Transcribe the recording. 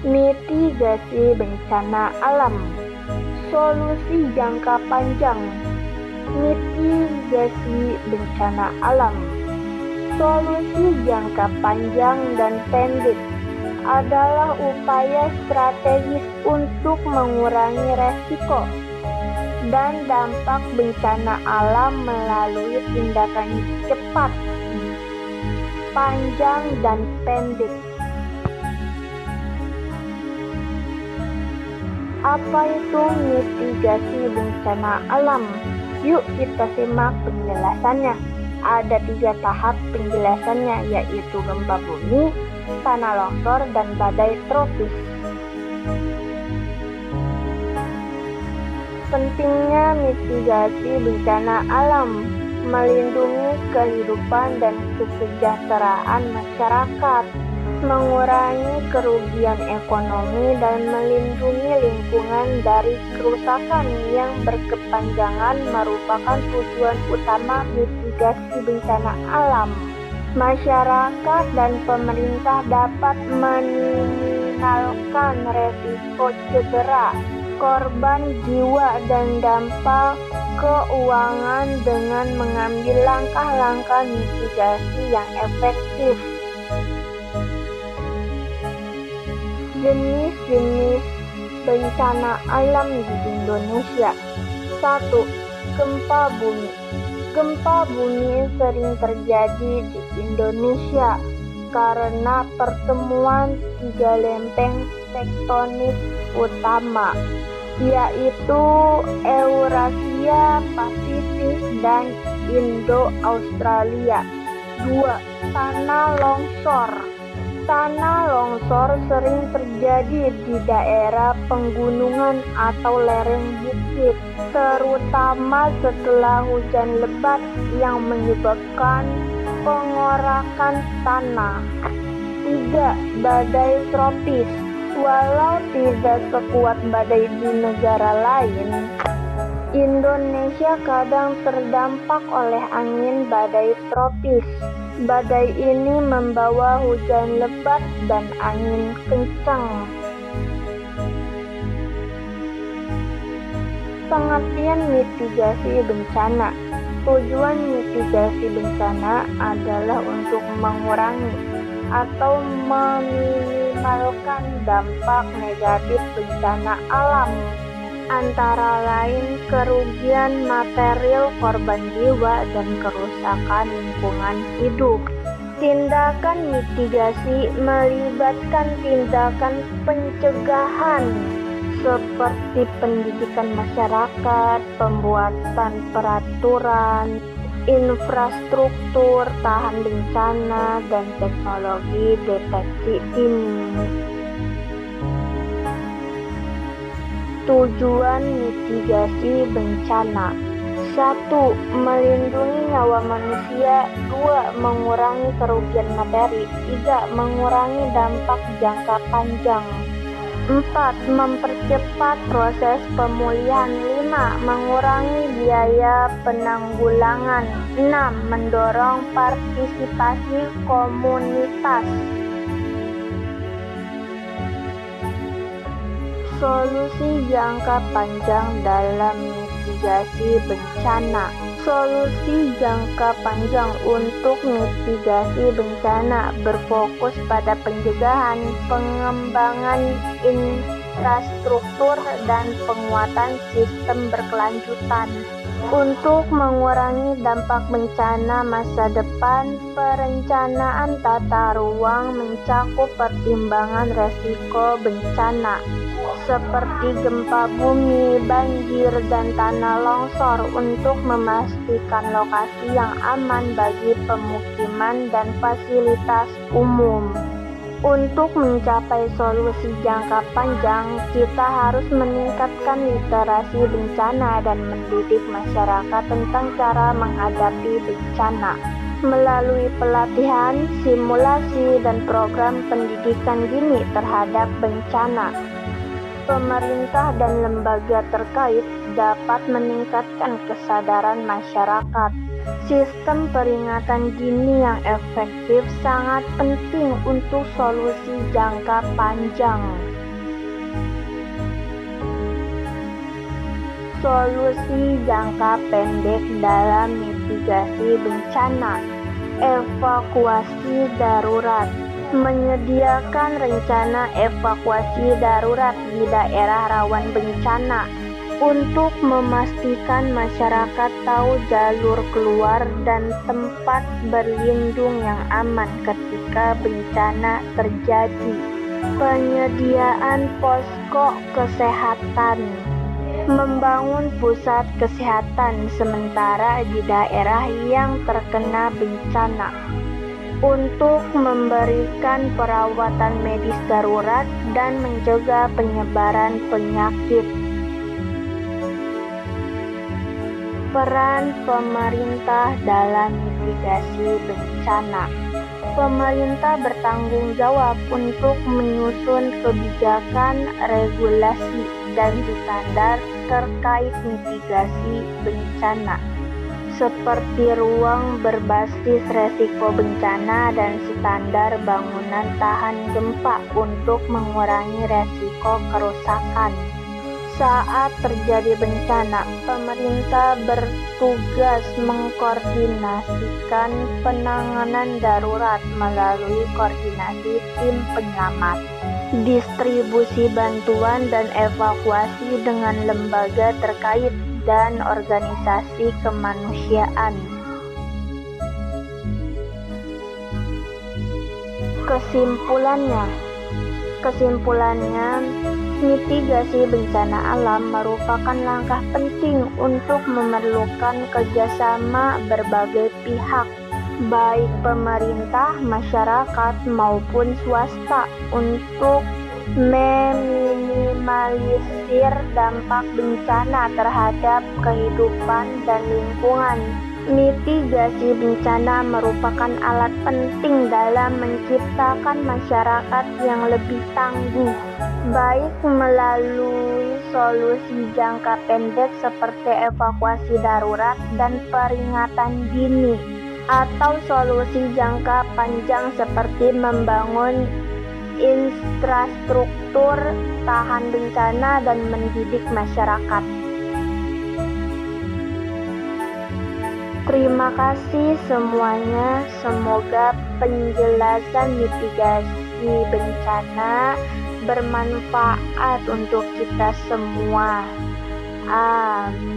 Mitigasi bencana alam. Solusi jangka panjang. Mitigasi bencana alam. Solusi jangka panjang dan pendek adalah upaya strategis untuk mengurangi resiko dan dampak bencana alam melalui tindakan cepat, panjang, dan pendek. Apa itu mitigasi bencana alam? Yuk kita simak penjelasannya. Ada 3 tahap penjelasannya, yaitu gempa bumi, tanah longsor, dan badai tropis. Pentingnya mitigasi bencana alam, melindungi kehidupan dan kesejahteraan masyarakat, mengurangi kerugian ekonomi, dan melindungi lingkungan dari kerusakan yang berkepanjangan merupakan tujuan utama mitigasi bencana alam. Masyarakat dan pemerintah dapat meminimalkan resiko cedera, korban jiwa, dan dampak keuangan dengan mengambil langkah-langkah mitigasi yang efektif. Jenis-jenis bencana alam di Indonesia. 1. Gempa bumi. Gempa bumi sering terjadi di Indonesia karena pertemuan 3 lempeng tektonik utama, yaitu Eurasia, Pasifik, dan Indo-Australia. 2. Tanah longsor. Tanah longsor sering terjadi di daerah penggunungan atau lereng bukit, terutama setelah hujan lebat yang menyebabkan pengorakan tanah. 3. Badai tropis. Walau tidak sekuat badai di negara lain, Indonesia kadang terdampak oleh angin badai tropis. Badai ini membawa hujan lebat dan angin kencang. Pengertian mitigasi bencana. Tujuan mitigasi bencana adalah untuk mengurangi atau meminimalkan dampak negatif bencana alam, antara lain kerugian material, korban jiwa, dan kerusakan lingkungan hidup. Tindakan mitigasi melibatkan tindakan pencegahan seperti pendidikan masyarakat, pembuatan peraturan, infrastruktur tahan bencana, dan teknologi deteksi dini. Tujuan mitigasi bencana. 1. Melindungi nyawa manusia. 2. Mengurangi kerugian materi. 3. Mengurangi dampak jangka panjang. 4. Mempercepat proses pemulihan. 5. Mengurangi biaya penanggulangan. 6. Mendorong partisipasi komunitas. Solusi jangka panjang dalam mitigasi bencana. Solusi jangka panjang untuk mitigasi bencana berfokus pada pencegahan, pengembangan infrastruktur, dan penguatan sistem berkelanjutan. Untuk mengurangi dampak bencana masa depan, perencanaan tata ruang mencakup pertimbangan resiko bencana seperti gempa bumi, banjir, dan tanah longsor untuk memastikan lokasi yang aman bagi pemukiman dan fasilitas umum. Untuk mencapai solusi jangka panjang, kita harus meningkatkan literasi bencana dan mendidik masyarakat tentang cara menghadapi bencana. Melalui pelatihan, simulasi, dan program pendidikan dini terhadap bencana, pemerintah dan lembaga terkait dapat meningkatkan kesadaran masyarakat. Sistem peringatan dini yang efektif sangat penting untuk solusi jangka panjang. Solusi jangka pendek dalam mitigasi bencana. Evakuasi darurat. Menyediakan rencana evakuasi darurat di daerah rawan bencana untuk memastikan masyarakat tahu jalur keluar dan tempat berlindung yang aman ketika bencana terjadi. Penyediaan posko kesehatan. Membangun pusat kesehatan sementara di daerah yang terkena bencana untuk memberikan perawatan medis darurat dan mencegah penyebaran penyakit. Peran pemerintah dalam mitigasi bencana. Pemerintah bertanggung jawab untuk menyusun kebijakan, regulasi, dan standar terkait mitigasi bencana, seperti ruang berbasis resiko bencana dan standar bangunan tahan gempa untuk mengurangi resiko kerusakan. Saat terjadi bencana, pemerintah bertugas mengkoordinasikan penanganan darurat melalui koordinasi tim penyelamat, distribusi bantuan dan evakuasi dengan lembaga terkait dan organisasi kemanusiaan. Kesimpulannya, mitigasi bencana alam merupakan langkah penting untuk memerlukan kerjasama berbagai pihak, baik pemerintah, masyarakat, maupun swasta untuk meminimalisir dampak bencana terhadap kehidupan dan lingkungan. Mitigasi bencana merupakan alat penting dalam menciptakan masyarakat yang lebih tangguh, baik melalui solusi jangka pendek seperti evakuasi darurat dan peringatan dini, atau solusi jangka panjang seperti membangun infrastruktur tahan bencana dan mendidik masyarakat. Terima kasih semuanya, semoga penjelasan mitigasi bencana bermanfaat untuk kita semua. Amin.